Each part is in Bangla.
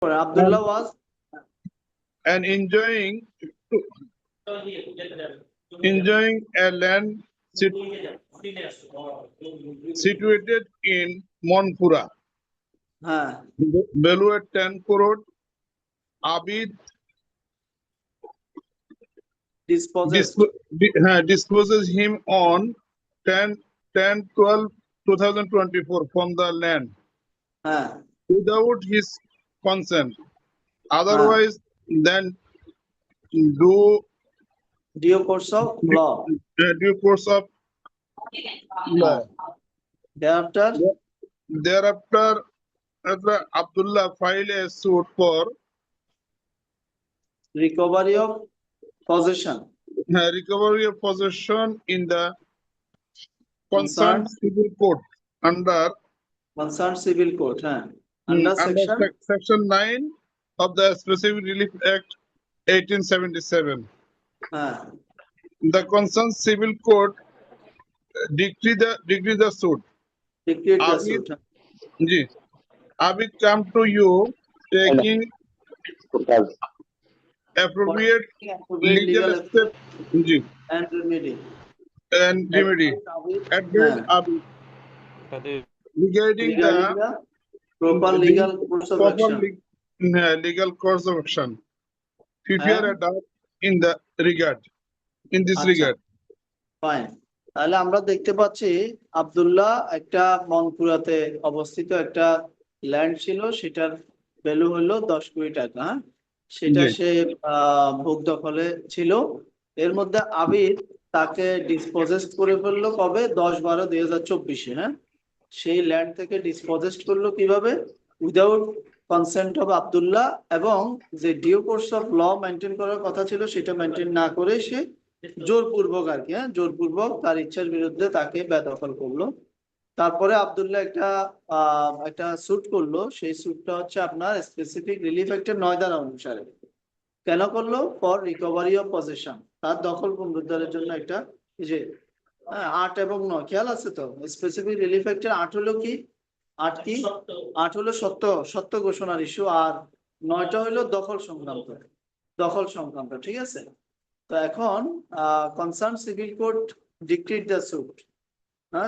Abdullah was and enjoying a land situated in Monpura. Value at 10 crore. Abid disposes him on 10/12/2024 from the land without his consent. Otherwise, then due course of law. Due course of law. Thereafter, Abdullah filed a suit for recovery of possession. Recovery of possession in the concerned civil court under civil court. Under section 9 of the Specific Relief Act 1877. The concerned civil court decreed the suit. Abid come to you taking appropriate legal step and remedy. Advise Abid regarding the proper legal course of action. Legal course of action. Prepare adopt in this regard. Fine. তাহলে আমরা দেখতে পাচ্ছি আব্দুল্লাহ একটা মনপুরাতে অবস্থিত একটা ল্যান্ড ছিল, সেটার ভ্যালু হলো 10 কোটি টাকা। সেটা সে ভোগ দখলে ছিল। এর মধ্যে আবিদ তাকে ডিসপোজেস করে ফেললো কবে? 10/12/2024। সেই ল্যান্ড থেকে ডিসপোজেস করলো কিভাবে? উইদাউট কনসেন্ট অফ আব্দুল্লাহ, এবং যে due course of law maintain করার কথা ছিল সেটা মেনটেন না করে সে জোরপূর্বক আর কি জোরপূর্বক তার ইচ্ছার বিরুদ্ধে তাকে বেদখল করলো। তারপরে আব্দুল্লাহ একটা সুট করলো। সেই সুটটা হচ্ছে আপনার স্পেসিফিক রিলিফ অ্যাক্টের 9 ধারা অনুসারে। কেন করলো? ফর রিকভারি অফ পজেশন, তার দখল পুনরুদ্ধারের জন্য একটা যে 8 এবং 9 খেয়াল আছে তো? স্পেসিফিক রিলিফ অ্যাক্টের 8 হলো কি? 8 হলো সত্য ঘোষণার ইস্যু, আর 9টা হলো দখল সংক্রান্ত। ঠিক আছে? তো এখন concern civil court decreed the suit.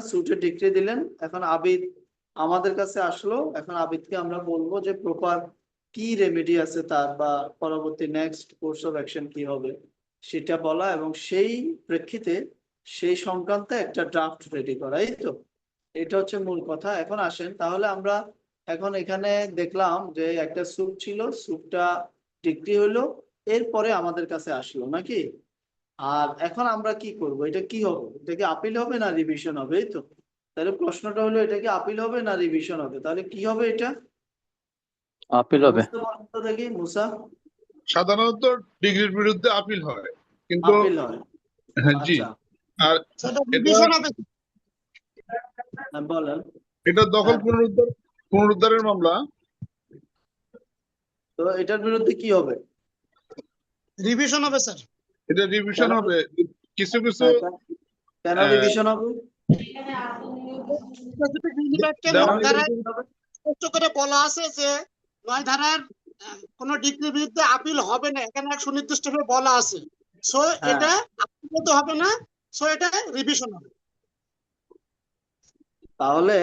সুটে ডিক্রি দিলেন। এখন আবিদ আমাদের কাছে আসলো। এখন আবিদকে আমরা বলবো যে প্রপার কি রেমেডি আছে তার, বা পরবর্তী নেক্সট কোর্স অফ অ্যাকশন কি হবে সেটা বলা, এবং সেই প্রেক্ষিতে সেই সংক্রান্ত একটা ড্রাফট রেডি করা। এই তো এটা হচ্ছে মূল কথা। এখন আসেন তাহলে আমরা এখন এখানে দেখলাম যে একটা সুট ছিল, সুটটা ডিক্রি হলো, এরপরে আমাদের কাছে আসলো নাকি? আর এখন আমরা কি করব? এটা কি হবে? এটা কি আপিল হবে না রিভিশন হবে? এই তো তাহলে প্রশ্নটা হলো এটা কি আপিল হবে না রিভিশন হবে? তাহলে কি হবে? এটা আপিল হবে। দেখি মুসা। সাধারণত ডিগ্রির বিরুদ্ধে আপিল হয়, কিন্তু আপিল হয়। জি, আর বলেন এটা দখল পুনরুদ্ধারের মামলা। তো এটার বিরুদ্ধে কি হবে? রিভিশন হবে স্যার। এটা রিভিশন হবে। কিছু কেন রিভিশন হবে? স্পষ্ট করে বলা আছে যে 9 ধারার কোন ডিগ্রির বিরুদ্ধে আপিল হবে না, এখানে এক সুনির্দিষ্ট ভাবে বলা আছে। সো এটা আপিল তো হবে না, সো এটা রিভিশন হবে। তাহলে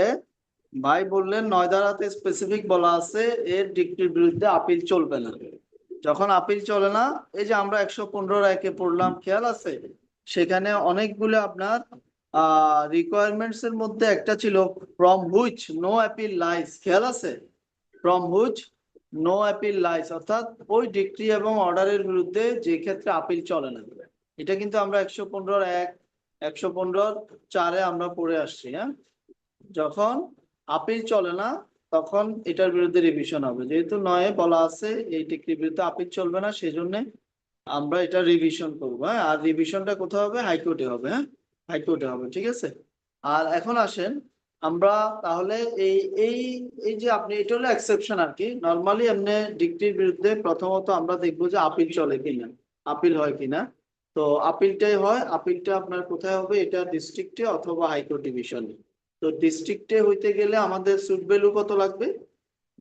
ভাই বললেন 9 ধারাতে স্পেসিফিক বলা আছে এর ডিগ্রির বিরুদ্ধে আপিল চলবে না। যখন আপিল চলে না, এই যে আমরা 115 রায়কে পড়লাম, খেয়াল আছে? সেখানে অনেকগুলো আপনার রিকোয়ারমেন্টস এর মধ্যে একটা ছিল from which no appeal lies. খেয়াল আছে? From which no appeal lies, অর্থাৎ ওই ডিক্রি এবং অর্ডারের বিরুদ্ধে যে ক্ষেত্রে আপিল চলে না। এটা কিন্তু আমরা 115(1) 115(4) আমরা পড়ে আসছি। যখন আপিল চলে না তখন এটার বিরুদ্ধে রিভিশন হবে। যেহেতু 9 বলা আছে এই ডিক্রির বিরুদ্ধে আপিল চলবে না, সেই জন্য আমরা এটা রিভিশন করবো। আর রিভিশনটা কোথায় হবে? হাইকোর্টে হবে। হাইকোর্টে হবে। ঠিক আছে? আর এখন আসেন আমরা তাহলে এই যে আপনি, এটা হলো এক্সেপশন আর কি। নর্মালি এমনি ডিক্রির বিরুদ্ধে প্রথমত আমরা দেখবো যে আপিল চলে কিনা, আপিল হয় কিনা। তো আপিলটাই হয়। আপিলটা আপনার কোথায় হবে? এটা ডিস্ট্রিক্টে অথবা হাইকোর্ট ডিভিশনে। তো ডিস্ট্রিক্টে হইতে গেলে আমাদের সুট ভ্যালু কত লাগবে?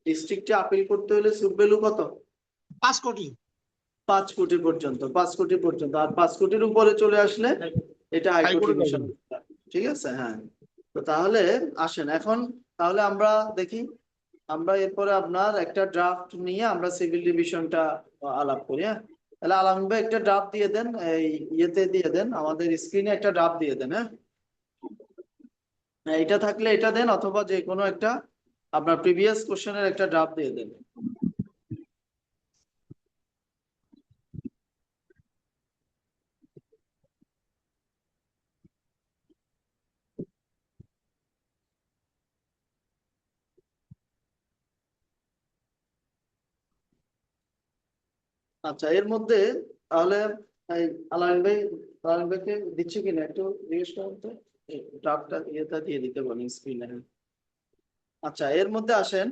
ডিস্ট্রিক্টে আপিল করতে হলে সুপ ভ্যালু কত? 5 কোটি। 5 কোটি পর্যন্ত, 5 কোটি পর্যন্ত। আর 5 কোটির উপরে চলে আসলে এটা হাইকোর্ট হাইকোর্টে ডিভিশন। ঠিক আছে, হ্যাঁ। তো তাহলে আসেন এখন, তাহলে আমরা দেখি, আমরা এরপরে আপনার একটা ড্রাফট নিয়ে আমরা সিভিল ডিভিশনটা আলাপ করি। হ্যাঁ, তাহলে আলাম ভাই একটা ড্রাফট দিয়ে দেন, এই ইয়েতে দিয়ে দেন, আমাদের স্ক্রিনে একটা ড্রাফট দিয়ে দেন। হ্যাঁ, এটা থাকলে এটা দেন, অথবা যে কোনো একটা আপনার প্রিভিয়াস কোশ্চেনের একটা ড্রাফট দিয়ে দেন। আচ্ছা, এর মধ্যে তাহলে এই আলামিন ভাই, আলামিন ভাইকে দিচ্ছি কিনা একটু জিজ্ঞেস করুন তো, ড্রাফটটা ইয়েটা দিয়ে দিতে বলেন স্ক্রিনে। আচ্ছা, এর মধ্যে আসেন,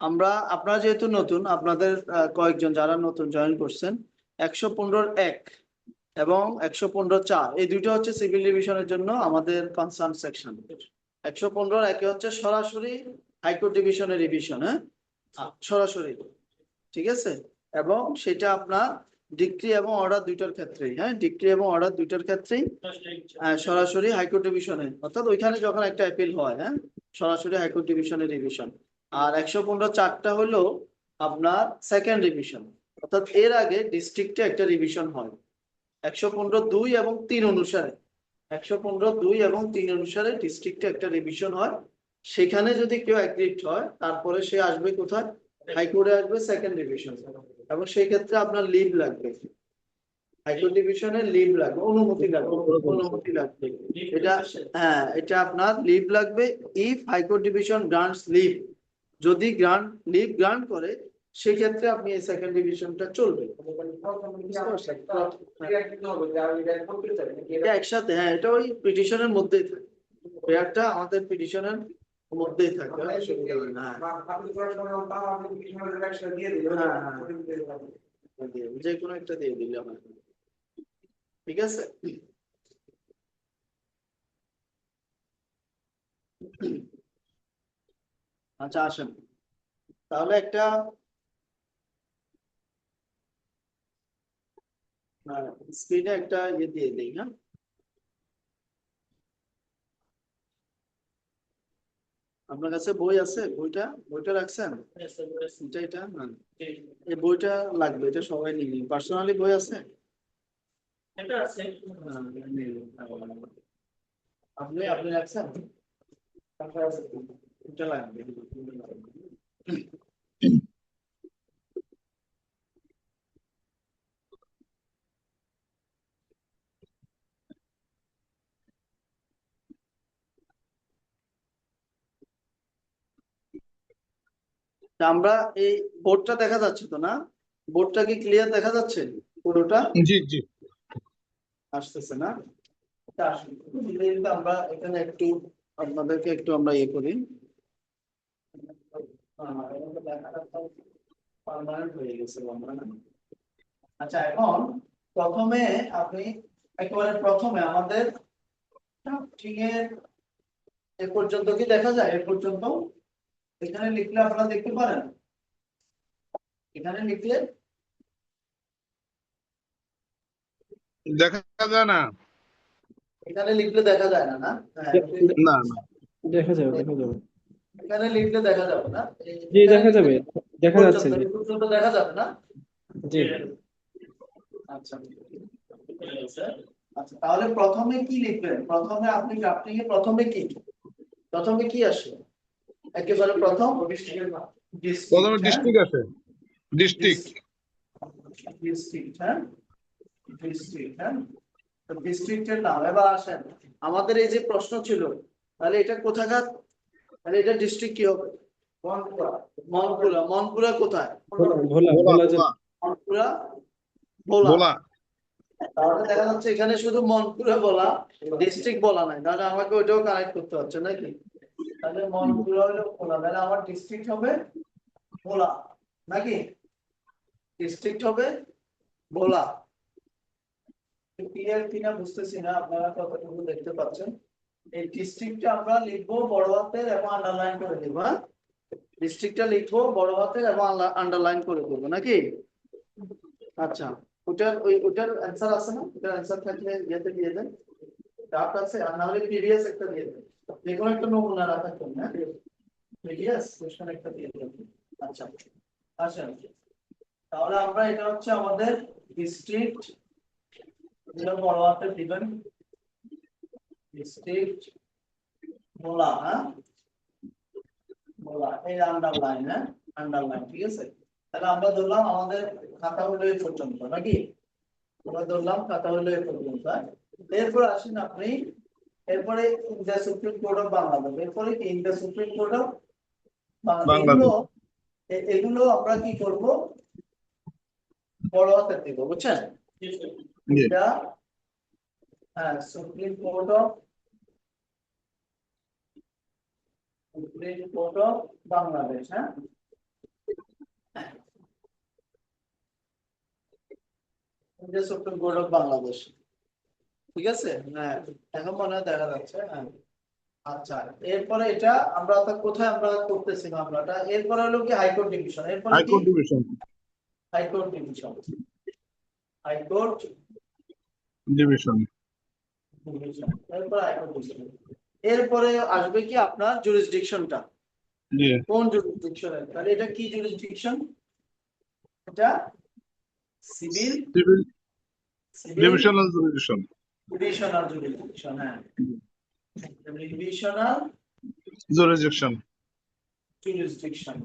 আমরা আপনারা যেহেতু নতুন, আপনাদের কয়েকজন যারা নতুন জয়েন করছেন, 115(1) এবং 115(4) এই দুইটা হচ্ছে সিভিল ডিভিশনের জন্য আমাদের কনসার্ন সেকশন। 115(1) হচ্ছে সরাসরি হাইকোর্ট ডিভিশনের রিভিশন। হ্যাঁ, সরাসরি, ঠিক আছে। এবং সেটা আপনার ডিক্রি এবং অর্ডার দুইটার ক্ষেত্রেই, হ্যাঁ, ডিক্রি এবং অর্ডার দুইটার ক্ষেত্রেই সরাসরি হাইকোর্ট ডিভিশনে, অর্থাৎ ওইখানে যখন একটা অ্যাপিল হয়, হ্যাঁ, সরাসরি হাইকোর্ট ডিভিশনের রিভিশন। আর 115(4)টা হলো আপনার সেকেন্ড রিভিশন, অর্থাৎ এর আগে ডিস্ট্রিক্টে একটা রিভিশন হয় 115(2) এবং 3 অনুসারে। 115(2) এবং 3 অনুসারে ডিস্ট্রিক্টে একটা রিভিশন হয়। সেখানে যদি কেউ অ্যাগ্রিড হয়, তারপরে সে আসবে কোথায়? হাইকোর্টে আসবে সেকেন্ড ডিভিশন। এবং সেই ক্ষেত্রে আপনার লিভ লাগবে, হাইকোর্ট ডিভিশনের লিভ লাগবে, অনুমতি লাগবে, অনুমতি লাগবে। এটা, হ্যাঁ, এটা আপনার লিভ লাগবে। If high court division grants leave, যদি লিভ গ্রান্ট করে, সেক্ষেত্রে আপনি এই সেকেন্ড ডিভিশনটা চলবে। এটা একসাথে, হ্যাঁ, এটা ওই পিটিশনের মধ্যেই থাকে, একটা আমাদের পিটিশনের মধ্যেই থাকে। অসুবিধা হয় না। যে কোনো একটা দিয়ে দিলে আমার, ঠিক আছে। আচ্ছা, আসেন তাহলে একটা স্ক্রিনে একটা ইয়ে দিয়ে দিই। হ্যাঁ, আপনার কাছে বই আছে? বইটা রাখছেন? এটা হ্যাঁ, এই বইটা লাগবে, এটা সবাই নিয়ে নিন। পার্সোনালি বই আছে? হ্যাঁ, নিয়ে নিন। আপনি রাখছেন? এটা লাগবে। তা আমরা এই বোর্ডটা দেখা যাচ্ছে তো না? বোর্ডটা কি ক্লিয়ার দেখা যাচ্ছে পুরোটা? জি জি। আসতেছে না? তা আসুন, আমরা এখানে একটু আপনাদেরকে একটু আমরা ইয়ে করি। পার্মানেন্ট হয়ে গেছে আমরা। আচ্ছা, এখন প্রথমে আপনি একেবারে প্রথমে আমাদের ঠিক এ পর্যন্ত কি দেখা যায়? এ পর্যন্ত এখানে লিখলে আপনারা দেখতে পারেন, এখানে লিখলে দেখা যায় না। এখানে লিখলে দেখা যায় না, না? হ্যাঁ, না না। দেখা যাবে, দেখা যাবে। এখানে লিখলে দেখা যাবে না? জি, দেখা যাবে, দেখা যাচ্ছে। জি, এই পর্যন্ত দেখা যাবে না? জি। আচ্ছা, আচ্ছা, তাহলে প্রথমে কি লিখবেন? প্রথমে আপনি ড্রাফটিং এ প্রথমে কি আসে? একেবারে প্রথমে ডিস্ট্রিক্ট আছে। ডিস্ট্রিক্ট। ডিস্ট্রিক্ট, হ্যাঁ, ডিস্ট্রিক্ট, হ্যাঁ। তো ডিস্ট্রিক্টের নাম এবার আসেন, আমাদের এই যে প্রশ্ন ছিল, তাহলে এটা কোথাকার? তাহলে এটা ডিস্ট্রিক্ট কি হবে? মনপুরা কোথায়? ভোলা, ভোলা, ভোলা ভোলা ভোলা মনপুরা, ভোলা। ভোলা। তাহলে দেখা যাচ্ছে এখানে শুধু মনপুরা বলা, ডিস্ট্রিক্ট বলা নাই, তাহলে আমাকে ওইটাও কানেক্ট করতে হচ্ছে নাকি? তাহলে মনপুরা হলো ভোলা, তাহলে আমার ডিস্ট্রিক্ট হবে ভোলা, নাকি? ডিস্ট্রিক্ট হবে ভোলা। ক্লিয়ার কিনা বুঝতেছি না, আপনারা কতটুকু দেখতে পাচ্ছেন। এই ডিস্ট্রিক্টটা আমরা লিখবো বড় হাতের এবং আন্ডারলাইন করে দিব। হ্যাঁ, ডিস্ট্রিক্টটা লিখবো বড় হাতের এবং আন্ডারলাইন করে করবো নাকি? আচ্ছা, ওটার অ্যান্সার আছে না? ওটার অ্যান্সার থাকলে ইয়েতে দিয়ে দেন, ডাউট আছে, আর না হলে প্রিভিয়াস একটা দিয়ে দেন, যে কোনো একটা নমুনা রাখার জন্য। হ্যাঁ, প্রিভিয়াস কোশ্চেন একটা দিয়ে দেন। আচ্ছা আসেন, তাহলে আমরা এটা হচ্ছে আমাদের ডিস্ট্রিক্ট, এটা বড় হাতের দিবেন, ডিস্ট্রিক্ট মোলা। হ্যাঁ, মোলা, এই আন্ডারলাইন। হ্যাঁ, আন্ডারলাইন, ঠিক আছে। তাহলে আমরা ধরলাম আমাদের খাতা হলো এই পর্যন্ত নাকি? আমরা ধরলাম খাতা হলো এই পর্যন্ত। এরপর আসেন আপনি, এরপরে India supreme court of Bangladesh, এরপরে কি India supreme court of Bangladesh, এগুলো আমরা কি করব? বড় হাতের দিব, বুঝছেন? এটা হ্যাঁ, সুপ্রিম কোর্ট অফ বাংলাদেশ। হ্যাঁ, India supreme court of Bangladesh, ঠিক আছে। হ্যাঁ, এখন মনে হয় দেখা যাচ্ছে। হ্যাঁ, আচ্ছা, এরপরে এটা আমরা কোথায় আমরা করতেছি মামলাটা? এরপরে হলো কি হাইকোর্ট ডিভিশন, এরপরে কি high court division, high court division, high court division. Division, এরপরে হাইকোর্ট ডিভিশন। এরপরে আসবে কি আপনার জুরিসডিকশনটা, জি, কোন জুরিসডিকশনের? তাহলে এটা কি জুরিসডিকশন? এটা civil civil civil divisional jurisdiction. Divisional jurisdiction. হ্যাঁ, ডিভিশনাল জুরিডিকশন। জুরিসডিকশন,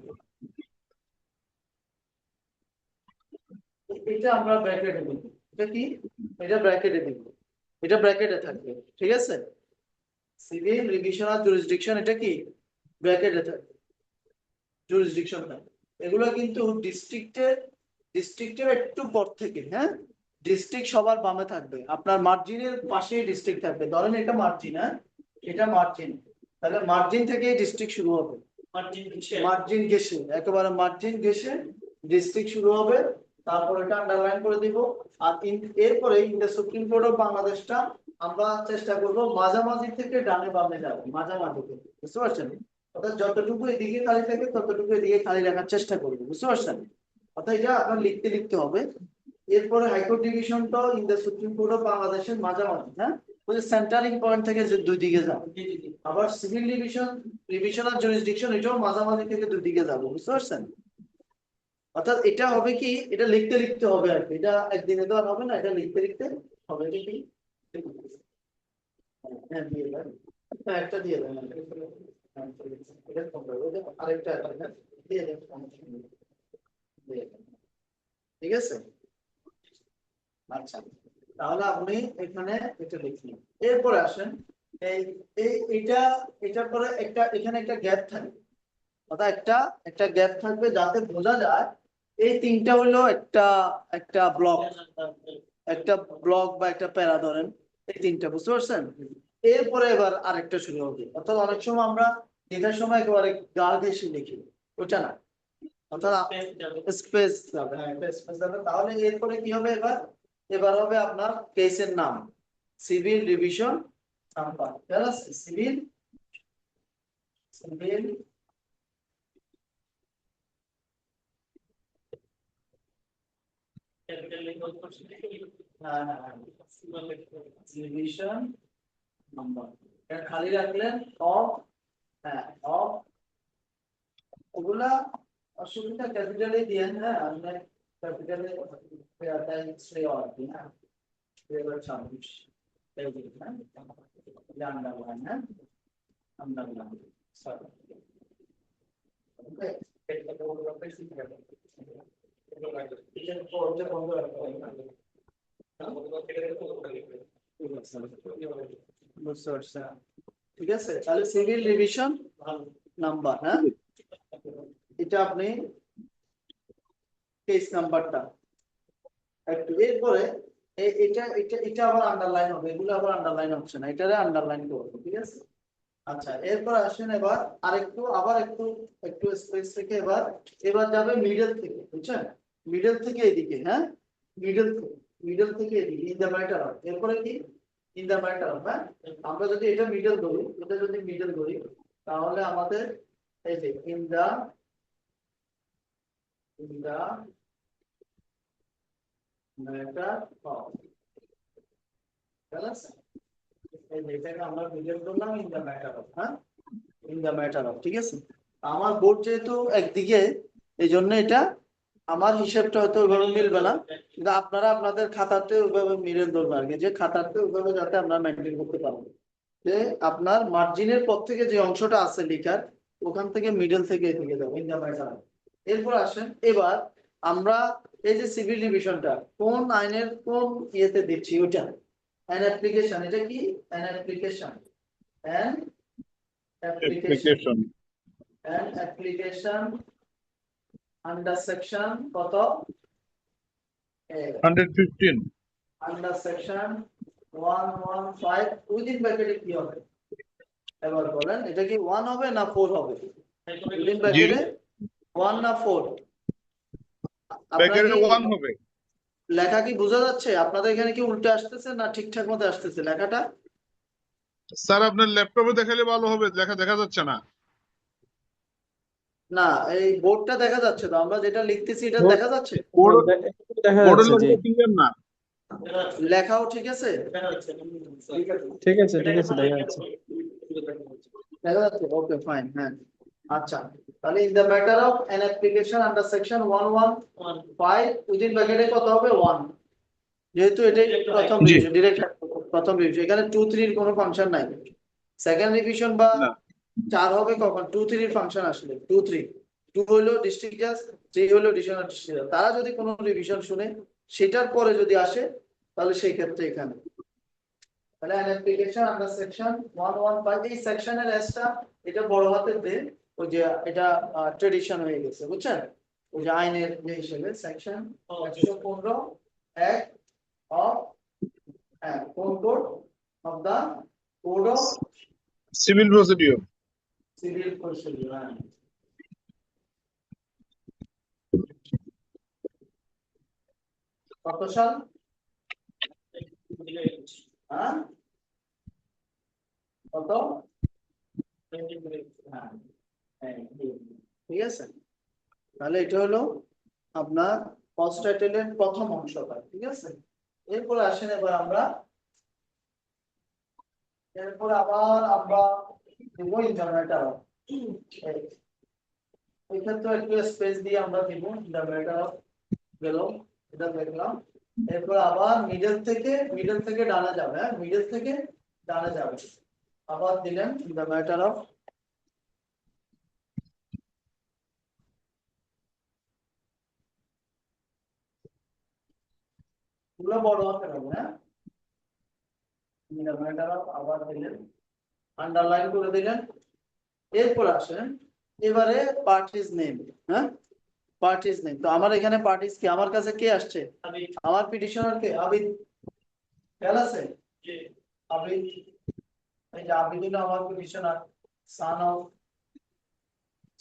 এটা আমরা ব্র্যাকেটে দেব। এটা কি? এটা ব্র্যাকেটে দেব, এটা ব্র্যাকেটে থাকবে, ঠিক আছে। সিভিল ডিভিশনাল জুরিসডিকশন, এটা কি ব্র্যাকেটে থাকবে, জুরিসডিকশন থাকবে। এগুলো কিন্তু ডিস্ট্রিক্টের একটু পর থেকে। হ্যাঁ, ডিস্ট্রিক্ট সবার বামে থাকবে, আপনার মার্জিনের পাশেই ডিস্ট্রিক্ট থাকবে। ধরেন এটা মার্জিন, হ্যাঁ এটা মার্জিন, তাহলে মার্জিন থেকে ডিস্ট্রিক্ট শুরু হবে, মার্জিন ঘেঁষে, একেবারে মার্জিন ঘেঁষে ডিস্ট্রিক্ট শুরু হবে। তারপর এটা আন্ডারলাইন করে দিব। আর এরপরে ইন্ডিয়া সুপ্রিম কোর্ট অফ বাংলাদেশটা আমরা চেষ্টা করব মাঝামাঝি থেকে ডানে বামে যাবে, মাঝামাঝি থেকে, বুঝতে পারছেন? অর্থাৎ যতটুকু এদিকে খালি থাকে ততটুকু এদিকে খালি রাখার চেষ্টা করবো, বুঝতে পারছেন? অর্থাৎ এটা আপনার লিখতে হবে। এরপরে হাইকোর্ট ডিভিশনটা ইন্ডিয়া সুপ্রিম কোর্ট অফ বাংলাদেশের মাঝামাঝি। হ্যাঁ, ওই সেন্টারিং পয়েন্ট থেকে যে দুই দিকে যাবে। আবার সিভিল ডিভিশনাল জুরিসডিকশন, এটাও মাঝামাঝি থেকে দুই দিকে যাবে, বুঝতে পারছেন? অর্থাৎ এটা হবে কি, এটা লিখতে হবে আর কি, এটা একদিনে তো আর হবে না, এটা লিখতে হবে। এটা কি? হ্যাঁ, দিয়ে দেন, হ্যাঁ একটা দিয়ে দেন, আরেকটা দিয়ে দেন, ঠিক আছে। আচ্ছা, তাহলে আপনি এখানে এটা লিখলেন। এরপরে আসেন, এটার পরে এখানে একটা গ্যাপ থাকবে, অর্থাৎ একটা গ্যাপ থাকবে, যাতে বোঝা যায় এই তিনটা হলো একটা ব্লক, বা একটা প্যারা, ধরেন এই তিনটা, বুঝতে পারছেন? এরপরে এবার আরেকটা শুরু হবে। অর্থাৎ অনেক সময় আমরা লেখার সময় একেবারে গা ঘেঁষে লিখি, ওটা না, অর্থাৎ স্পেস যাবে। হ্যাঁ, স্পেস যাবে। তাহলে এরপরে কি হবে? এবার হবে আপনার কেসের নাম, সিভিল ডিভিশন নাম্বার, ঠিক আছে। সিভিল ডিভিশন নাম্বার, এটা খালি রাখলেন অফ। হ্যাঁ, অফ, ওগুলা অসুবিধা ক্যাপিটালে দিয়ে। হ্যাঁ, আমরা ক্যাপিটালে শ্রেয় আর কি। হ্যাঁ, 2026 আন্ডারলাইন। হ্যাঁ, আন্ডারলাইন, সরি, ঠিক আছে। তাহলে সিভিল ডিভিশন নাম্বার, হ্যাঁ এটা আপনি কেস নাম্বারটা একটু। এরপরে এটা আবার আন্ডারলাইন হবে, এগুলো আবার আন্ডারলাইন হচ্ছে না, এটারে আন্ডারলাইন করবো, ঠিক আছে। আচ্ছা, এরপর আসেন এবার আবার একটু স্পেস থেকে এবার যাবে মিডল থেকে, বুঝছেন? মিডল থেকে এদিকে। হ্যাঁ, মিডল থেকে এদিকে, ইন দা ম্যাটার অফ। এরপরে কি? In the matter of. হ্যাঁ, আমরা যদি এটা মিডল ধরি, তাহলে আমাদের এই যে in the in the matter of, ঠিক আছে? এই যেটাকে আমরা প্রেজেন্ট করলাম ইন দ্য ম্যাটার অফ, হ্যাঁ, ইন দ্য ম্যাটার অফ, ঠিক আছে? আমার বোর্ড যেহেতু একদিকে, এই জন্য এটা আমার হিসেবটা হয়তো ওইভাবে মিলবে না, কিন্তু আপনারা আপনাদের খাতাতে ওইভাবে মিলে ধরবেন আর কি, যে খাতাতে ওইভাবে যাতে আমরা মেনটেন করতে পারবো, যে আপনার মার্জিনের পর থেকে যে অংশটা আছে লেখার, ওখান থেকে মিডল থেকে এদিকে যাবো ইন দ্য ম্যাটার অফ। এরপর আসেন, এবার আমরা এই যে সিভিল ডিভিশনটা কোন আইনের কোন ইয়েতে দিচ্ছি, ওইটা an application, এটা কি an application, an application, application an application under section কত, 115 under section 115 উইদিন ব্র্যাকেটে কি হবে, এবার বলেন এটা কি 1 হবে না 4 হবে, উইদিন ব্র্যাকেটে 1 না 4, ব্র্যাকেটে আপনারা 1 হবে। লেখা কি বোঝা যাচ্ছে? আপনাদের এখানে কি উল্টে আসতেছে না ঠিকঠাক মতো আসতেছে লেখাটা? স্যার আপনার ল্যাপটপে দেখালে ভালো হবে, লেখা দেখা যাচ্ছে না। না, এই বোর্ডটা দেখা যাচ্ছে তো, আমরা যেটা লিখতেছি এটা বোর্ড- দেখা যাচ্ছে, দেখা বোর্ডের যাচ্ছে, জি, লেখা ক্লিয়ার না। লেখাও ঠিক আছে, ঠিক আছে, ঠিক আছে, দেখা যাচ্ছে। দেখা যাচ্ছে, ওকে ফাইন, হ্যাঁ, আচ্ছা, তাহলে in the matter of an application under section 115 within ব্র্যাকেটে কত হবে 1, যেহেতু এটাই প্রথম জি। রিভিশন, ডিরেক্ট প্রথম রিভিশন, এখানে 2 3 এর কোনো ফাংশন নাই, সেকেন্ড রিভিশন বা না। 4 হবে কখন, 2 3 এর ফাংশন আসলে 2 3, 2 হলো ডিস্ট্রিক্ট জাজ, 3 হলো ডিভিশনাল ডিস্ট্রিক্ট, তারা যদি কোনো রিভিশন শুনে সেটার পরে যদি আসে, তাহলে সেই ক্ষেত্রে এখানে তাহলে an application under section 115, এই সেকশনের এসটা এটা বড় হাতের দেন, ওই যে এটা ট্রেডিশন হয়ে গেছে, বুঝছেন? ওই যে আইনের যে হিসেবে সেকশন 115 এক অফ, হ্যাঁ, code of the code of civil procedure. Civil procedure, হ্যাঁ, কত সাল, হ্যাঁ, কত, হ্যাঁ, হ্যাঁ, ঠিক আছে, তাহলে এটা হলো আপনার ফার্স্ট টাইটেলের প্রথম অংশটা, ঠিক আছে? এরপর আসেন, এবার আমরা এরপর আবার আমরা দেব ইন্টারনেটার, এই ক্ষেত্রে একটু স্পেস দিয়ে আমরা দেব ইন্টারনেটার গেল, এটা দেখলাম। এরপর আবার মিডল থেকে ডানে যাবে, হ্যাঁ, মিডল থেকে ডানে যাবে, আবার দিলেন দ্য ম্যাটার অফ, পুরো বড় হাতের হবে, হ্যাঁ, দ্য ম্যাটার অফ, আবার দিলেন, আন্ডারলাইন করে দিলেন। এরপর আসেন, এবারে পার্টিজ নেম, হ্যাঁ, পার্টিজ নেম, তো আমার এখানে পার্টিজ কি, আমার কাছে কে আসছে, আমার পিটিশনার কে, আবিদ, খেয়াল আছে, আবিদ, এই যে আবিদ হলো আমার petitioner, son of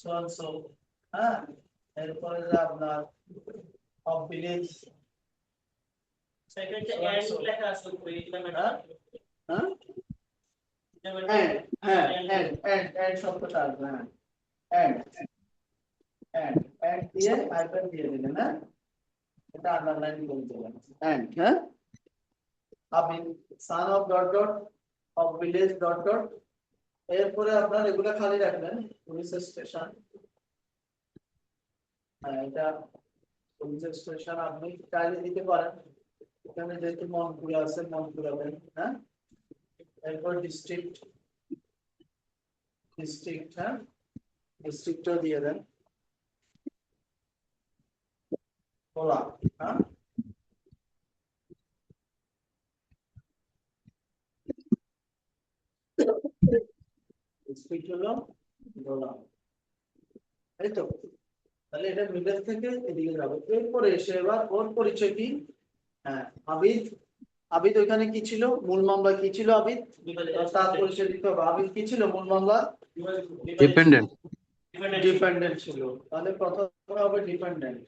so and so, হ্যাঁ, এরপরে যে আপনার অফ ভিলেজ, হ্যাঁ, এন্ড শব্দটা আসবে, হ্যাঁ, এন্ড দিয়ে আইকন দিয়ে দিলেন, হ্যাঁ, এটা আন্ডারলাইন করে দিলেন, এন্ড, হ্যাঁ, Abid son of dot dot of village dot dot, এরপরে আপনার এগুলা খালি রাখবেন, পুলিশ স্টেশন, হ্যাঁ, এটা পুলিশ স্টেশন আপনি চাইলে দিতে পারেন, এখানে যেহেতু মনপুরা আছে মনপুরা দেন, হ্যাঁ, এরপর ডিস্ট্রিক্ট, হ্যাঁ, ডিস্ট্রিক্টও দিয়ে দেন, বলা, হ্যাঁ, ডিস্ট্রিক্ট হলো বলা, এই তো, তাহলে এটা মিডল থেকে এদিকে যাবে। এরপরে এসে এবার ওর পরিচয় কি, হ্যাঁ, আবিদ ওইখানে কি ছিল, মূল মামলা কি ছিল, আবিদ তার পরিচয় দিতে হবে, আবিদ কি ছিল মূল মামলা, ডিপেন্ডেন্ট ডিপেন্ডেন্ট ছিল, তাহলে প্রথমে হবে ডিপেন্ডেন্ট,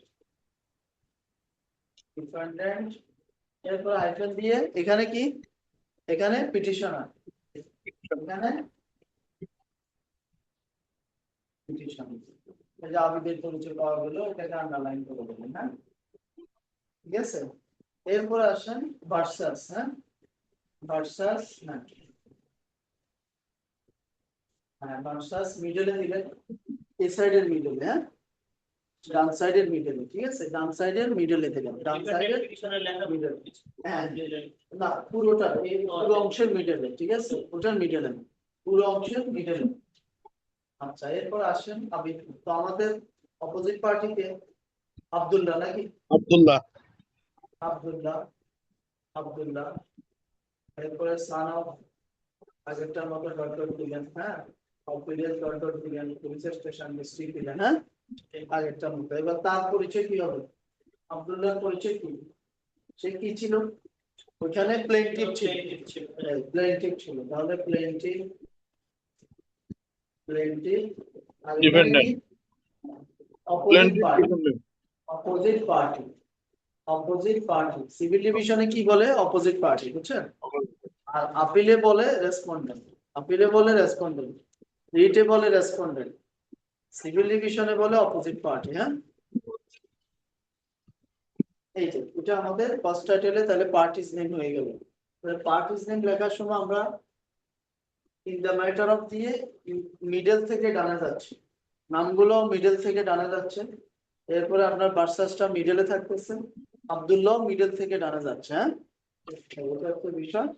এরপর আইকন দিয়ে এখানে কি, এখানে পিটিশনার, এখানে পিটিশন, এই যে আবিদের পরিচয় পাওয়া গেল, এটাকে আন্ডারলাইন করে দেবেন। হ্যাঁ, ঠিক আছে। এরপর আসেন ভার্সাস। হ্যাঁ, ভার্সাস না, হ্যাঁ ভার্সাস মিডলে দিলেন, এই সাইডের মিডলে। হ্যাঁ, ডান সাইডের মিডলে, ঠিক আছে, ডান সাইডের মিডলে দিলাম, ডান সাইডের মিডলে। হ্যাঁ, না পুরোটা, এই পুরো অংশের মিডলে, ঠিক আছে, ওটার মিডলে, পুরো অংশের মিডলে। আচ্ছা, এরপর আসেন আবিদ। তো আমাদের অপোজিট পার্টিকে আব্দুল্লাহ নাকি? আব্দুল্লাহ। আব্দুল্লাহ, আব্দুল্লাহ। এরপরে সান অফ, আগেরটার মতো ডট ডট দিলেন। হ্যাঁ, অফিলিয়াস ডট ডট দিলেন, পুলিশ স্টেশন ডিস্ট্রিক্ট দিলেন। হ্যাঁ, আগেরটার মতো। এবার তার পরিচয় কি হবে? আব্দুল্লাহর পরিচয় কি? সে কি ছিল? ওখানে প্লেনটিভ ছিল, প্লেনটিভ ছিল। তাহলে প্লেনটিভ, প্লেনটিভ আর এখানে কি? Dependent. Opposite plaintiff party, dependent. Opposite party, opposite party. Civil ডিভিশনে কি বলে? অপোজিট পার্টি, বুঝছেন? আর আপিলে বলে রেসপন্ডেন্ট, আপিলে বলে রেসপন্ডেন্ট, রিটে বলে রেসপন্ডেন্ট, সিভিল ডিভিশনে বলে অপোজিট পার্টি। হ্যাঁ, এই যে এটা আমাদের ফার্স্ট টাইটেলে তাহলে পার্টিস নেম হয়ে গেল। পার্টিস নেম লেখার সময় আমরা ইন দ্য ম্যাটার অফ দিয়ে মিডল থেকে ডানে যাচ্ছে, নামগুলো মিডল থেকে ডানে যাচ্ছে। এরপরে আপনার ভার্সাসটা মিডলে থাকতেছে, আব্দুল্লাহ মিডল থেকে ডানে যাচ্ছে। হ্যাঁ, এটা হচ্ছে বিষয়,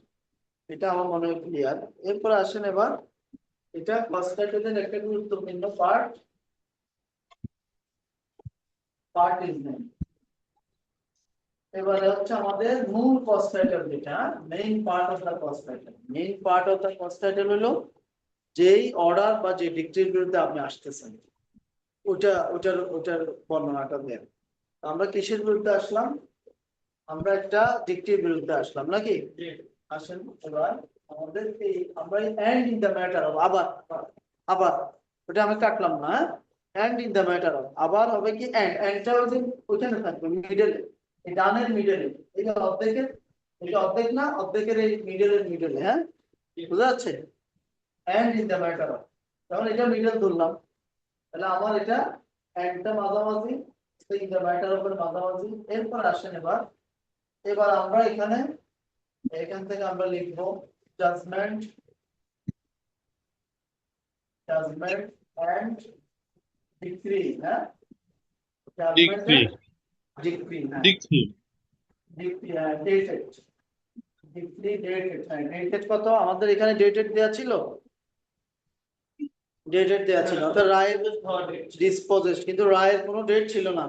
এটা আমার মনে হয় ক্লিয়ার। এরপর আসেন এবার, এটা ফার্স্ট টাইটেলের একটা গুরুত্বপূর্ণ পার্ট, পার্ট ইজ নেম। এবারে হচ্ছে আমাদের মূল কস্ট টাইটেল, যেটা main part of the cost title. Main part of the cost title হলো যেই অর্ডার বা যে ডিক্রির বিরুদ্ধে আপনি আসতেছেন, ওটার বর্ণনাটা দেন। আমরা কিসের বিরুদ্ধে আসলাম? আমরা একটা ডিক্রির বিরুদ্ধে আসলাম নাকি? আসেন এবার আমাদের এই আমরা and in the matter of, আবার আবার ওটা আমি কাটলাম না। And in the matter of, আবার হবে কি এন্ডটা ওইখানে থাকবে মিডলে, এই ডানের মিডলে, এই যে অর্ধেকের, এটা অর্ধেক না, অর্ধেকের এই মিডলের মিডলে। হ্যাঁ, বুঝা যাচ্ছে? And in the matter of, তখন এটা মিডল ধরলাম, তাহলে আমার এটা এন্ডটা মাঝামাঝি, ইন দ্য ম্যাটার অফ এর মাঝামাঝি। এরপর আসেন এবার, এবার আমরা এখানে, এখান থেকে আমরা লিখবো জাজমেন্ট, জাজমেন্ট এন্ড ডিক্রি। হ্যাঁ, জাজমেন্ট ডিক্রি। And decree. হ্যাঁ, ডিক্রি। ডিক্রি, হ্যাঁ, ডেটেড, ডিক্রি ডেটেড। হ্যাঁ, ডেটেড কত? আমাদের এখানে ডেটেড দেয়া ছিল, ডেটেড দেয়া ছিল, অর্থাৎ রায়ের ডিসপোজেড, কিন্তু রায়ের কোনো ডেট ছিল না।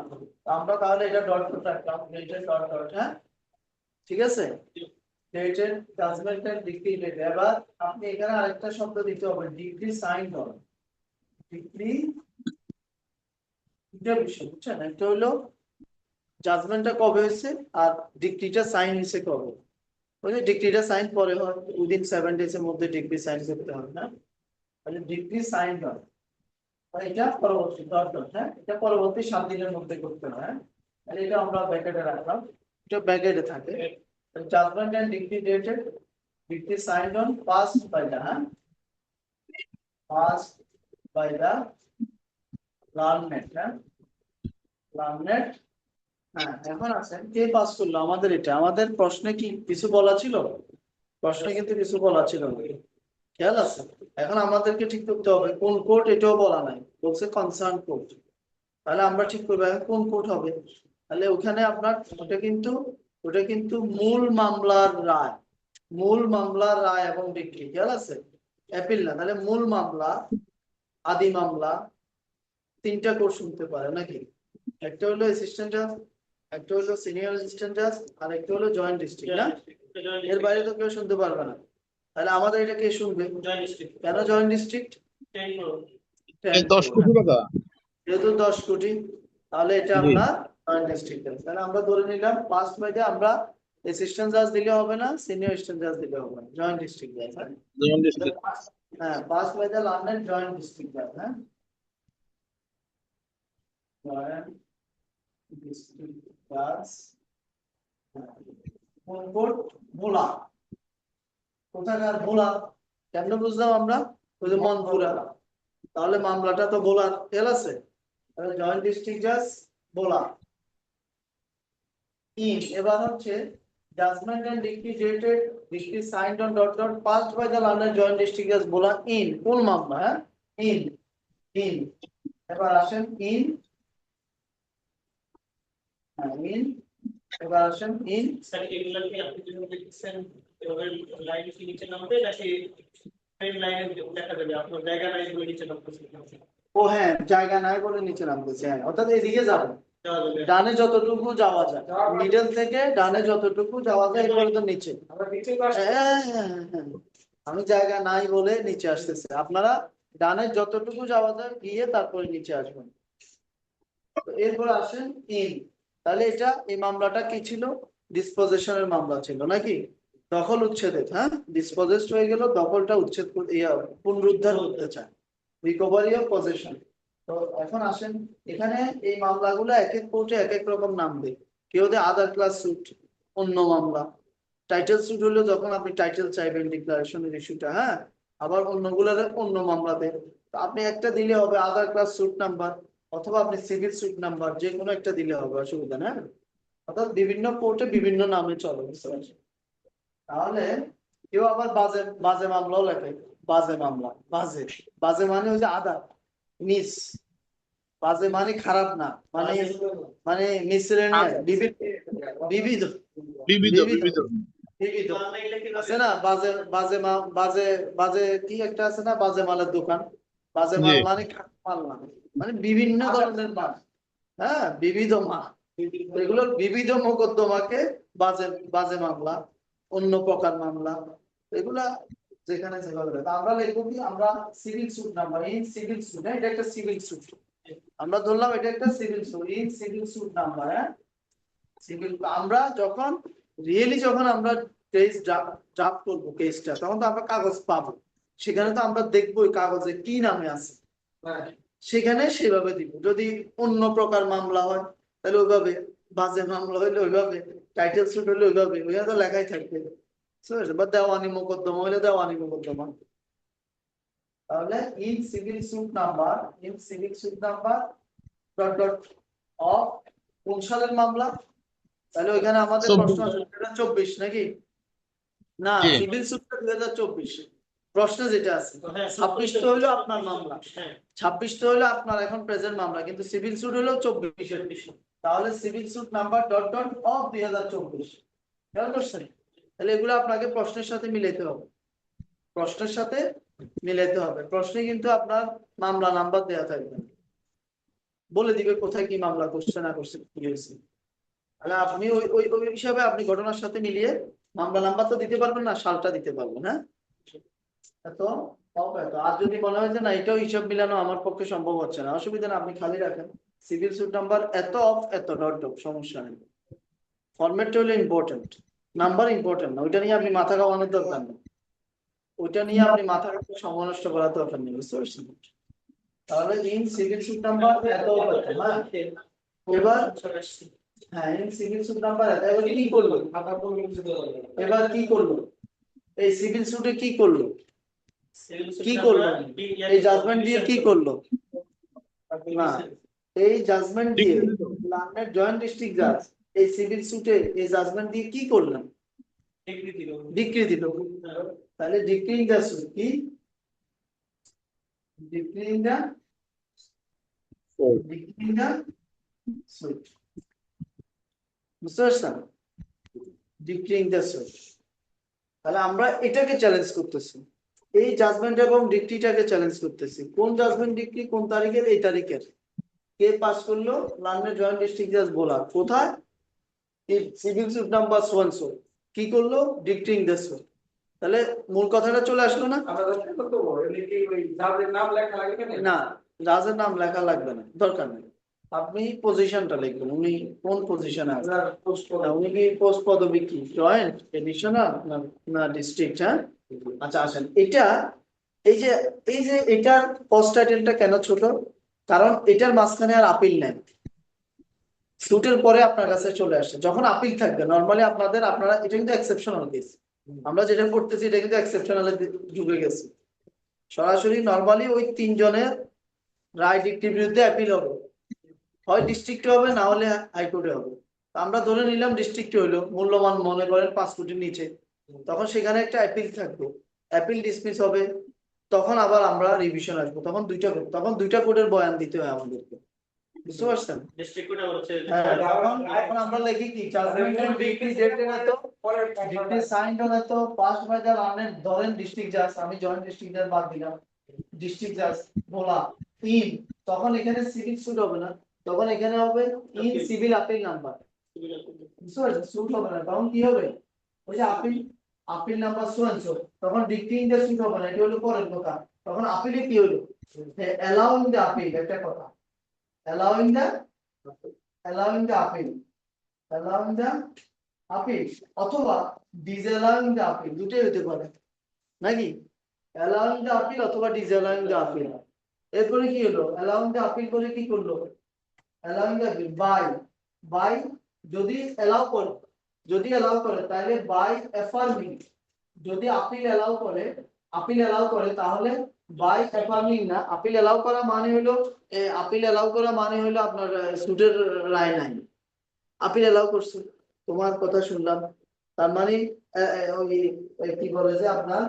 আমরা তাহলে এটা ডট ডট রাখলাম, ডেটেড ডট ডট। হ্যাঁ, ঠিক আছে, dated judgment and decree dated. এবার আপনি এখানে আরেকটা শব্দ দিতে হবে, ডিক্রি সাইন্ড অন। ডিক্রি, দুটো বিষয় বুঝছেন, একটা হলো জাজমেন্টটা কবে হয়েছে আর ডিক্রিটা সাইন হয়েছে কবে। ওই যে ডিক্রিটা সাইন পরে হয়, উইদিন 7 days এর মধ্যে ডিক্রি সাইন করতে হবে। না, তাহলে ডিক্রি সাইন হয়, এটা পরবর্তী ডট ডট। হ্যাঁ, এটা পরবর্তী 7 দিনের মধ্যে করতে হয়। হ্যাঁ, তাহলে এটা আমরা ব্র্যাকেটে রাখলাম, এটা ব্র্যাকেটে থাকে। Judgment and decree dated, decree signed on passed by the, হ্যাঁ, পাস্ট বাই দা লার্নেড। হ্যাঁ, লার্নেড। হ্যাঁ, এখন আসেন কে পাস করলো আমাদের এটা? আমাদের প্রশ্নে কি কিছু বলা ছিল? প্রশ্নে কিন্তু কিছু বলা ছিল না, খেয়াল আছে? এখন আমাদেরকে ঠিক করতে হবে কোন কোর্ট, এটাও বলা নাই, বলছে কনসার্ন কোর্ট। তাহলে আমরা ঠিক করবো এখন কোন কোর্ট হবে। তাহলে ওখানে আপনার ওটা কিন্তু মূল মামলার রায়, মূল মামলার রায় এবং ডিক্রি, খেয়াল আছে? অ্যাপিল না। তাহলে মূল মামলা, আদি মামলা, 3টা কোর্ট শুনতে পারে নাকি? একটা হলো অ্যাসিস্ট্যান্ট জাজ, একটা হলো সিনিয়র অ্যাসিস্ট্যান্ট জাজ, আর একটা হলো জয়েন্ট ডিস্ট্রিক্ট। না, এর বাইরে তো কেউ শুনতে পারবে না। তাহলে আমাদের এটা কে শুনবে? কেন জয়েন্ট ডিস্ট্রিক্ট? 10 কোটি টাকা। যেহেতু 10 কোটি, তাহলে এটা জি। আমরা জয়েন্ট ডিস্ট্রিক্ট। তাহলে আমরা ধরে নিলাম পাস্ট বাইতে আমরা অ্যাসিস্ট্যান্ট জাজ দিলে হবে না, সিনিয়র অ্যাসিস্ট্যান্ট জাজ দিলে হবে না, জয়েন্ট ডিস্ট্রিক্ট জাজ। Joint district. হ্যাঁ, past by the London joint district জাজ। হ্যাঁ, জয়েন্ট ডিস্ট্রিক্ট জাজ। কোন কোর্ট? ভোলা। কোথাকার? ভোলা। কেন বুঝলাম আমরা? ওই যে মনপুরা। তাহলে মামলাটা তো ভোলার, খেয়াল আছে? জয়েন্ট ডিস্ট্রিক্ট জাজ বলা ইন। এবার হচ্ছে judgment and decree dated decree signed on dot dot passed by the learned joint district জাজ বলা ইন কোন মামলা, হ্যাঁ ইন ইন। এবার আসেন ইন, হ্যাঁ ইন। এবার আসেন ইন। স্যার এগুলা কি আপনি যখন দেখছেন এভাবে লাইন কি নিচে নামবে নাকি ফ্রেম লাইনে দেখা যাবে আপনার জায়গা নাই বলে নিচে নামতেছে ও হ্যাঁ, জায়গা নাই বলে নিচে নামতেছে, হ্যাঁ অর্থাৎ এদিকে যাবে, যাওয়া যাবে ডানে যতটুকু যাওয়া যায়, মিডল থেকে ডানে যতটুকু যাওয়া যায় এই পর্যন্ত নিচে। হ্যাঁ, হ্যাঁ, হ্যাঁ। আমি জায়গা নাই বলে নিচে আসতেছে, আপনারা ডানে যতটুকু যাওয়া যায় গিয়ে তারপরে নিচে আসবেন। তো এরপর আসেন ইন। তাহলে এটা এই মামলাটা কি ছিল? ডিসপোজিশনের মামলা ছিল নাকি? দখল উচ্ছেদের, হ্যাঁ ডিসপোজেসড হয়ে গেল, দখলটা উচ্ছেদ পুনরুদ্ধার করতে চায়, রিকভারি অফ পজেশন। তো এখন আসেন এখানে এই মামলাগুলো এক এক কোর্টে এক এক রকম নাম দেয়। কেউ দেয় আদার ক্লাস সুট, অন্য মামলা। টাইটেল সুট হলো যখন আপনি টাইটেল চাইবেন ডিক্লারেশনের ইস্যুটা, হ্যাঁ। আবার অন্যগুলোর অন্য মামলাতে তো আপনি একটা দিলে হবে আদার ক্লাস সুট নাম্বার, অথবা আপনি সিভিল সুট নাম্বার, যে কোনো একটা দিলে হবে, অসুবিধা না। অর্থাৎ বিভিন্ন কোর্টে বিভিন্ন নামে চলে, বুঝতে পারছেন? তাহলে কেউ আবার বাজে বাজে মামলাও লেখে, বাজে মামলা। বাজে বাজে মানে হচ্ছে আদার মিস, বাজে মানে খারাপ না, মানে মানে মিসলেনিয়াস, বিবিধ বিবিধ বিবিধ বিবিধ বিবিধ আছে না, বাজে বাজে বাজে বাজে কি একটা আছে না, বাজে মালের দোকান। বাজে জি। মাল মানে খারাপ মাল না, মানে বিভিন্ন ধরনের মাল, হ্যাঁ বিবিধ মাল। এগুলোর বিবিধ মোকদ্দমাকে বাজে বাজে মামলা, অন্য প্রকার মামলা, এগুলা যেখানে যেভাবে লাগে। আমরা লিখবো কি, আমরা civil suit number in civil suit, এটা একটা সিভিল সুট, আমরা ধরলাম এটা একটা civil suit in civil suit number, হ্যাঁ সিভিল। আমরা যখন যখন আমরা কেস ড্রাফট করবো কেসটা, তখন তো আমরা কাগজ পাবো, সেখানে তো আমরা দেখবো ওই কাগজে কি নামে আছে, সেখানে সেভাবে দিব। যদি অন্য প্রকার মামলা হয় তাহলে ওইভাবে, বাজে মামলা হইলে ওইভাবে, টাইটেল সুট হইলে ওইভাবে, ওইখানে তো লেখাই থাকবে। বা দেওয়ানি মোকদ্দমা হইলে দেওয়ানি মোকদ্দমা। তাহলে in civil suit number, in civil suit number dot dot of কোন সালের মামলা? তাহলে ওইখানে আমাদের প্রশ্ন আছে 2024 নাকি? না, জি। সিভিল সুটটা 2024। প্রশ্ন যেটা আছে 26 তো হলো আপনার মামলা, 26 তো হলো আপনার এখন প্রেজেন্ট মামলা, কিন্তু সিভিল সুট হলো 24। তাহলে civil suit number dot dot of 2024, খেয়াল করছেন? তাহলে এগুলো আপনাকে প্রশ্নের সাথে মিলাইতে হবে, প্রশ্নের সাথে মিলাইতে হবে। প্রশ্নে কিন্তু আপনার মামলা নাম্বার দেওয়া থাকবে, বলে দিবে কোথায় কি মামলা করছে না করছে, কি হয়েছে। তাহলে আপনি ওই ওই ওই হিসাবে আপনি ঘটনার সাথে মিলিয়ে মামলা নাম্বার তো দিতে পারবেন না, সালটা দিতে পারবেন, হ্যাঁ। তো আর যদি মনে হয় যে না এটাও হিসাব মিলানো আমার পক্ষে সম্ভব হচ্ছে না, অসুবিধা না, আপনি খালি রাখেন সিভিল সুট নাম্বার এত অফ এত ডট ডট, সমস্যা নেই। ফরম্যাটটা হলো ইম্পর্টেন্ট, নাম্বার ইম্পর্টেন্ট না, ওইটা নিয়ে আপনি মাথা ঘামানোর দরকার নেই, ওইটা নিয়ে আপনি মাথা সময় নষ্ট করার দরকার নেই, বুঝতে পারছেন? তাহলে ইন সিভিল সুট নাম্বার এত এবার, হ্যাঁ ইন সিভিল সুট নাম্বার এবার কি করলো, এবার কি করলো এই সিভিল সুটে কি করলো, কি করলো এই জাজমেন্ট দিয়ে কি করলো? না, এই জাজমেন্ট দিয়ে লন্ডনের জয়েন্ট ডিস্ট্রিক্ট জাজ এই সিভিল সুটে এই জাজমেন্ট দিয়ে কি করলাম? ডিক্রি দিল। তাহলে ডিক্রিং দ্য সুট কি, ডিক্রিং দ্য সুট, বুঝতে পারছেন? ডিক্রিং দ্য সুট। তাহলে আমরা এটাকে চ্যালেঞ্জ করতেছি, এই জাজমেন্ট এবং ডিক্রিটাকে চ্যালেঞ্জ করতেছি। কোন জাজমেন্ট ডিক্রি কোন তারিখের? এই তারিখের। কে পাস করলো? লন্ডনের জয়েন্ট ডিস্ট্রিক্ট জাজ বলা। কোথায়? সিভিল সুট নাম্বার সোয়ানসো। কি করলো? Decreeing the suit. তাহলে মূল কথাটা চলে আসলো না? না, জাজের নাম লেখা লাগবে না, দরকার নেই। আপনি পজিশনটা লিখবেন, উনি কোন পজিশনে আছে, উনি কি পোস্ট পদবি কি, জয়েন্ট, এডিশনাল না ডিস্ট্রিক্ট, হ্যাঁ। আচ্ছা আসেন, এটা এই যে এটার পোস্ট টাইটেলটা কেন ছোট? কারণ এটার মাঝখানে আর আপিল নেই, সুটের পরে আপনার কাছে চলে আসে। যখন আপিল থাকবে নরমালি আপনারা এটা কিন্তু এক্সেপশনাল কেস, আমরা যেটা করতেছি এটা কিন্তু এক্সেপশনালে ঢুকে গেছে। সরাসরি নরমালি ওই 3 জনের রায় ডিক্রির বিরুদ্ধে আপিল হবে, হয় ডিস্ট্রিক্টে হবে, না হলে হাইকোর্টে হবে। তো আমরা ধরে নিলাম ডিস্ট্রিক্টে হইলো, মূল্যবান মনে করেন 5 কোটির নিচে, তখন সেখানে একটা অ্যাপিল থাকবে, অ্যাপিল ডিসমিস হবে, তখন আবার আমরা রিভিশন আসবো, তখন দুইটা কোর্টের বয়ান দিতে হয় আমাদেরকে, বুঝতে পারছেন? ডিস্ট্রিক্ট কোর্টে হচ্ছে হ্যাঁ, এখন আমরা লিখি কি, জাজমেন্ট এন্ড ডিক্রি ডেটেড এত, ডিক্রি সাইন্ড অন এত, পাসড বাই দ্য লার্নেড, ধরেন ডিস্ট্রিক্ট জাজ, আমি জয়েন্ট ডিস্ট্রিক্ট জাজ বাদ দিলাম, ডিস্ট্রিক্ট জাজ বলা ইন, তখন এখানে সিভিল স্যুট হবে না, তখন এখানে হবে ইন সিভিল আপিল নাম্বার, বুঝতে পারছেন? স্যুট হবে না, তখন কি হবে, ওই যে appeal number so and so, তখন ডিক্রি ইন দ্য স্যুট হবে না, এটা হলো পরের কথা, তখন আপিলে কি হলো, অ্যালাউইং দ্য আপিল, একটা কথা, অ্যালাউইং দ্য appeal, অথবা disallowing the appeal, দুটোই হতে পারে নাকি, allowing the appeal অথবা disallowing the appeal। এরপরে কি হলো, allowing the appeal করে কি করলো, allowing the appeal by যদি allow করে তাহলে by affirming, যদি appeal allow করে তাহলে by affirming না, appeal allow করা মানে হলো আপনার সুটের রায় নাই, আপিল এলাও করছে, তোমার কথা শুনলাম, তার মানে ওই কি বলে যে আপনার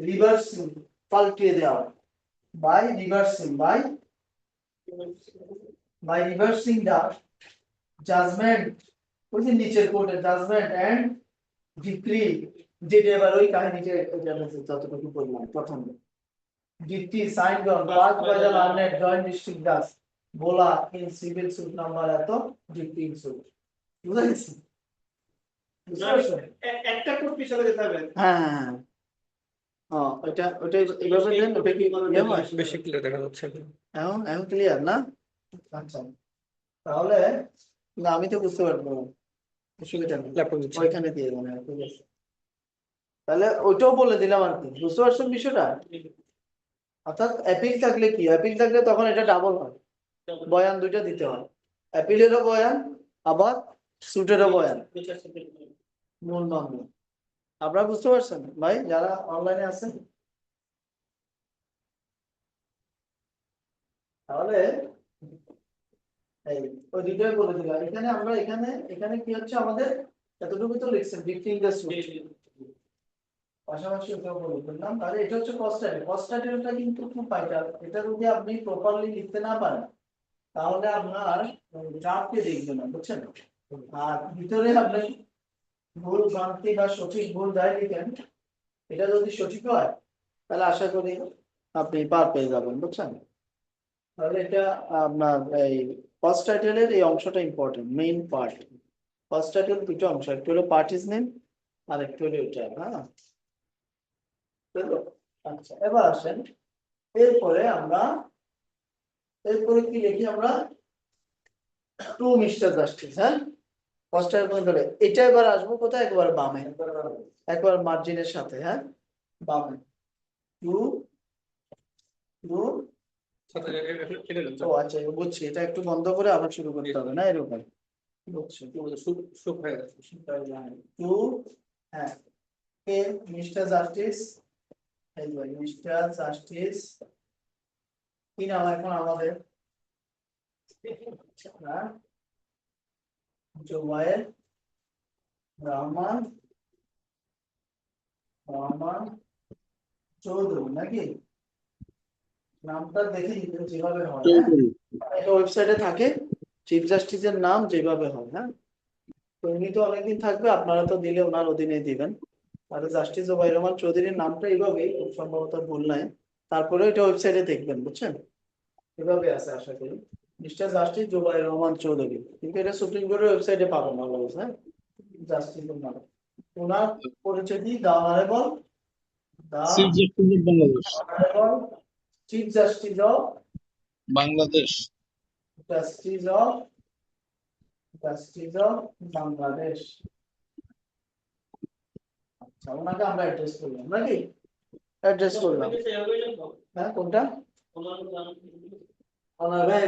রিভার্সিং, পাল্টিয়ে দেওয়া, বাই রিভার্সিং দা জাজমেন্ট, ওই যে নিচের কোর্টের জাজমেন্ট এন্ড ডিক্রি, যেটা এবার ওই কাহিনীতে যতটুকু বললাম প্রথমে, decree signed on passed by the learned joint district জাজ Bhola in civil suit number এত, ডিক্রি ইন স্যুট, বুঝা গেছে? একটা কোর্ট পিছনে যেতে হবে। হ্যাঁ, ওটা এইভাবে দেন, ওটা কি ইয়ে হয়? বেশি ক্লিয়ার দেখা যাচ্ছে এখন। এখন ক্লিয়ার না? আচ্ছা, তাহলে না আমি তো বুঝতে পারবো না, অসুবিধা নেই, ল্যাপটপ দিচ্ছি। ওইখানে দিয়ে দেবো, ঠিক আছে, তাহলে ওইটাও বলে দিলাম আর কি, বুঝতে পারছেন বিষয়টা? অর্থাৎ অ্যাপিল থাকলে কি, অ্যাপিল থাকলে তখন এটা ডাবল হয়, বয়ান দুইটা দিতে হয়, অ্যাপিলেরও বয়ান আবার সুটেরও বয়ান, মূল মামলা। আপনারা বুঝতে পারছেন ভাই যারা অনলাইনে আছেন? তাহলে এই ওই দুটোই বলে দিলাম, এখানে আমরা এখানে কি হচ্ছে আমাদের এতটুকু তো লিখছেন, ডিক্রি ইন দ্য স্যুট, পাশাপাশি ওটাও বলে দিলাম। তাহলে এটা হচ্ছে কস্ট টাইটেলটা কিন্তু খুব ভাইটাল, এটা যদি আপনি প্রপারলি লিখতে না পারেন তাহলে আপনার ড্রাফটে দেখবে না, বুঝছেন? আর ভিতরে আপনি ভুল ভ্রান্তি বা সঠিক ভুল যাই লিখেন, এটা যদি সঠিক হয় তাহলে আশা করি আপনি পার পেয়ে যাবেন, বুঝছেন? তাহলে এটা আপনার এই ফার্স্ট টাইটেলের এই অংশটা important, main part. First title দুটো অংশ, একটু হলো পার্টিস নেম আর একটু হলো এটা, হ্যাঁ। আচ্ছা, এবার আসেন, এরপরে কি লিখি আমরা, টু মিস্টার জাস্টিস, হ্যাঁ, ফার্স্ট টাইটেল ধরে এটা। এবার আসবো কোথায়, একবার বামে, একবার মার্জিনের সাথে, হ্যাঁ, বামে, টু ও আচ্ছা বুঝছি, এটা একটু বন্ধ করে আবার শুরু করতে হবে না, এরকম বুঝছি, টু, হ্যাঁ, কে মিস্টার জাস্টিস, মিস্টার জাস্টিস কি নাম এখন আমাদের, হ্যাঁ, জুবায়ের রহমান চৌধুরী নাকি, নামটা দেখে দিতে যেভাবে হয়, হ্যাঁ, এটা ওয়েবসাইটে থাকে, চিফ জাস্টিসের নাম যেভাবে হয়, হ্যাঁ। তো উনি তো অনেকদিন থাকবে, আপনারা তো দিলে ওনার অধীনে দিবেন, আর জাস্টিস জুবায়ের রহমান চৌধুরীর নামটা এইভাবেই, খুব সম্ভবত ভুল নাই, তারপরে এটা ওয়েবসাইটে দেখবেন, বুঝছেন, এভাবে আছে আশা করি, মিস্টার জাস্টিস জুবায়ের রহমান চৌধুরী, কিন্তু এটা সুপ্রিম কোর্টের ওয়েবসাইটে পাবেন না, হ্যাঁ, জাস্টিস ওনার পরিচয় দিই, the honourable chief justice of Bangladesh, Bangladesh. আচ্ছা, ওনাকে আমরা অ্যাড্রেস করলাম নাকি, হ্যাঁ কোনটা,